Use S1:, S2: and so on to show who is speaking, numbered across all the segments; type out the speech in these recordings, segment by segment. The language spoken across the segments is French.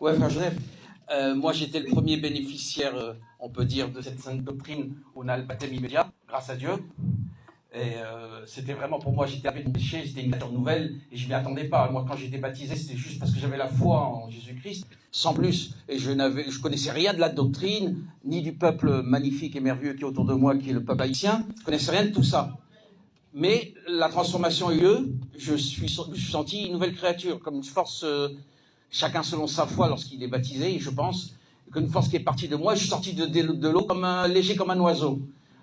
S1: Ouais, frère Joseph, moi j'étais le premier bénéficiaire, on peut dire, de cette sainte doctrine où on a le baptême immédiat, grâce à Dieu. Et c'était vraiment pour moi, j'étais avec mon péché, c'était une nature nouvelle et je ne m'y attendais pas. Moi, quand j'étais baptisé, c'était juste parce que j'avais la foi en Jésus-Christ, sans plus. Et je connaissais rien de la doctrine, ni du peuple magnifique et merveilleux qui est autour de moi, qui est le peuple haïtien. Je connaissais rien de tout ça. Mais la transformation a eu lieu. Je suis senti une nouvelle créature, comme une force, chacun selon sa foi lorsqu'il est baptisé, je pense, qu'une force qui est partie de moi. Je suis sorti de l'eau comme léger comme un oiseau.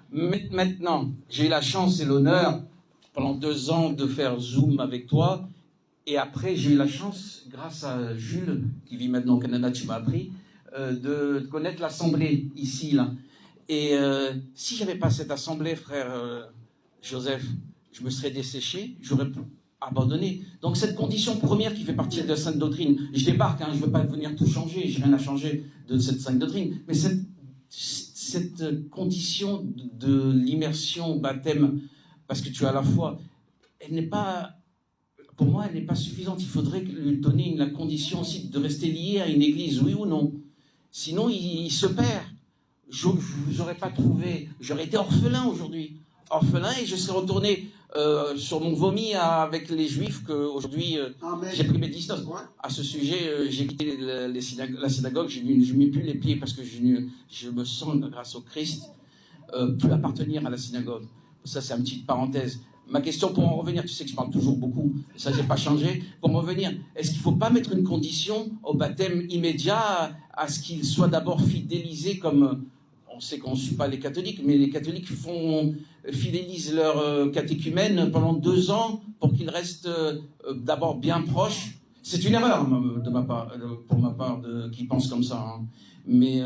S1: Maintenant, j'ai eu la chance et l'honneur, pendant 2 ans, de faire Zoom avec toi. Et après, j'ai eu la chance, grâce à Jules, qui vit maintenant au Canada, tu m'as appris, de connaître l'assemblée ici, là. Et si j'avais pas cette assemblée, frère Joseph, je me serais desséché, j'aurais abandonné. Donc cette condition première qui fait partie de la sainte doctrine, je débarque, je ne veux pas venir tout changer, j'ai rien à changer de cette sainte doctrine, mais cette condition de l'immersion au baptême, parce que tu as la foi, elle n'est pas, pour moi, elle n'est pas suffisante. Il faudrait lui donner la condition aussi de rester lié à une église, oui ou non. Sinon, il se perd. Je n'aurais pas trouvé, j'aurais été orphelin aujourd'hui. Orphelin, et je serais retourné sur mon vomi avec les juifs qu'aujourd'hui j'ai pris mes distances. À ce sujet, j'ai quitté la synagogue, je ne mets plus les pieds parce que je me sens, grâce au Christ, plus appartenir à la synagogue. Ça, c'est une petite parenthèse. Ma question, pour en revenir, tu sais que je parle toujours beaucoup, ça j'ai pas changé. Pour en revenir, est-ce qu'il ne faut pas mettre une condition au baptême immédiat à ce qu'il soit d'abord fidélisé comme... On sait qu'on ne suit pas les catholiques, mais les catholiques fidélisent leur catéchumène pendant 2 ans pour qu'ils restent d'abord bien proches. C'est une erreur de ma part, pour ma part, qui pense comme ça. Mais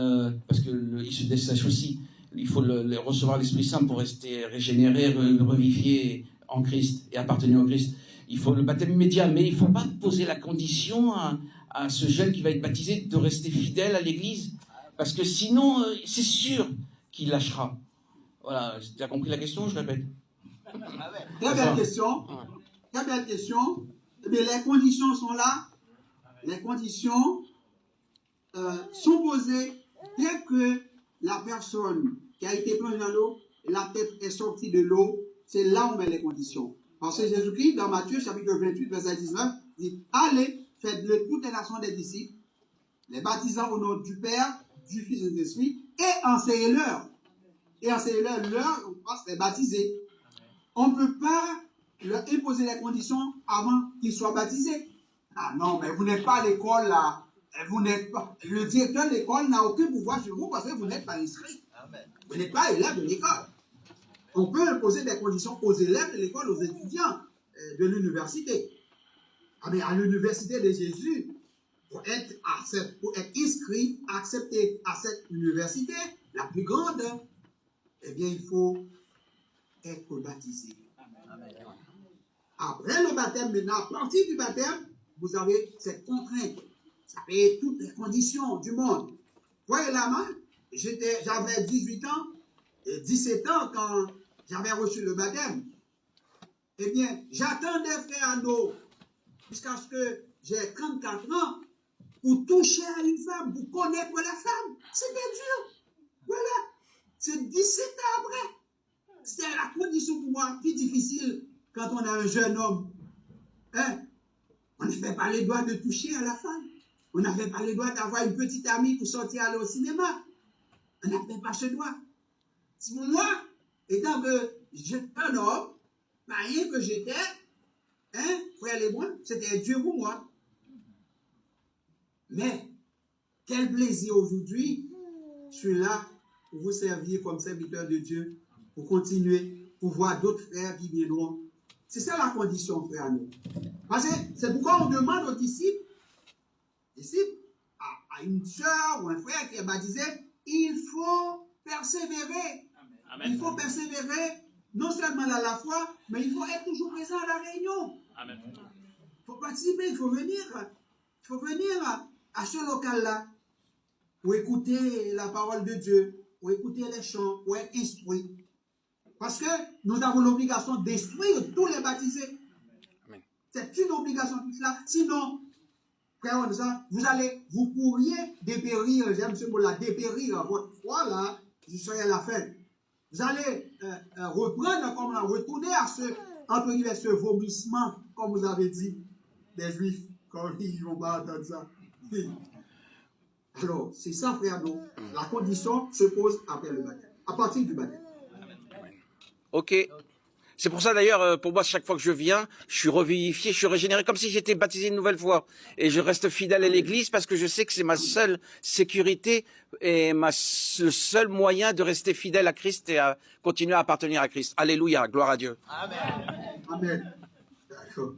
S1: parce qu'ils se dessèchent aussi. Il faut recevoir l'Esprit Saint pour rester régénéré, revivifié en Christ et appartenir au Christ. Il faut le baptême immédiat, mais il ne faut pas poser la condition à ce jeune qui va être baptisé de rester fidèle à l'Église. Parce que sinon, c'est sûr qu'il lâchera. Voilà, tu as compris la question, je répète.
S2: Très belle question. Très belle question. Mais les conditions sont là. Les conditions sont posées dès que la personne qui a été plongée dans l'eau, la tête est sortie de l'eau. C'est là où on met les conditions. Parce que Jésus-Christ, dans Matthieu, chapitre 28, verset 19, dit « Allez, faites-le toutes les nations des disciples, les baptisant au nom du Père, du Fils et de l'Esprit, et enseignez-leur. Et enseignez-leur, on passe les baptiser. On ne peut pas leur imposer les conditions avant qu'ils soient baptisés. Ah non, mais vous n'êtes pas à l'école là. Vous n'êtes pas. Le directeur de l'école n'a aucun pouvoir sur vous parce que vous n'êtes pas inscrit. Vous n'êtes pas élève de l'école. On peut imposer des conditions aux élèves de l'école, aux étudiants de l'université. Ah, mais à l'université de Jésus, pour être inscrit, accepté à cette université, la plus grande, eh bien, il faut être baptisé. Après le baptême, maintenant, à partir du baptême, vous avez cette contrainte. Ça fait toutes les conditions du monde. Voyez la main, j'avais 18 ans et 17 ans quand j'avais reçu le baptême. Eh bien, j'attendais, frère Anno, jusqu'à ce que j'ai 34 ans pour toucher à une femme, pour connaître la femme. C'était dur. Voilà. C'est 17 ans après. C'est la condition pour moi plus difficile quand on a un jeune homme. On ne fait pas les doigts de toucher à la femme. On n'a fait pas les doigts d'avoir une petite amie pour sortir aller au cinéma. On n'a fait pas ce doigt. Moi, étant que j'étais un homme, rien que j'étais, frère Lébrun, c'était Dieu pour moi. Mais, quel plaisir aujourd'hui, je suis là pour vous servir comme serviteur de Dieu, pour continuer, pour voir d'autres frères qui viendront. C'est ça la condition, frère. Parce que c'est pourquoi on demande aux disciples, à une soeur ou un frère qui est baptisé, il faut persévérer. Amen. Il faut persévérer, non seulement dans la foi, mais il faut être toujours présent à la réunion. Amen. Il faut participer, il faut venir à ce local-là pour écouter la parole de Dieu, pour écouter les chants, pour être instruit. Parce que nous avons l'obligation d'instruire tous les baptisés. Amen. C'est une obligation tout cela. Sinon, frère, vous pourriez dépérir, j'aime ce mot-là, dépérir votre foi là, vous serez à la fin. Vous allez reprendre, comme là, retourner à entre guillemets, ce vomissement, comme vous avez dit, des Juifs, quand ils ne vont pas entendre ça. Alors, c'est ça, frère, donc, la condition se pose après le baptême, à partir du baptême.
S1: Ok. C'est pour ça d'ailleurs, pour moi, chaque fois que je viens, je suis revivifié, je suis régénéré comme si j'étais baptisé une nouvelle fois. Et je reste fidèle à l'Église parce que je sais que c'est ma seule sécurité et le seul moyen de rester fidèle à Christ et à continuer à appartenir à Christ. Alléluia, gloire à Dieu.
S2: Amen. Amen. D'accord.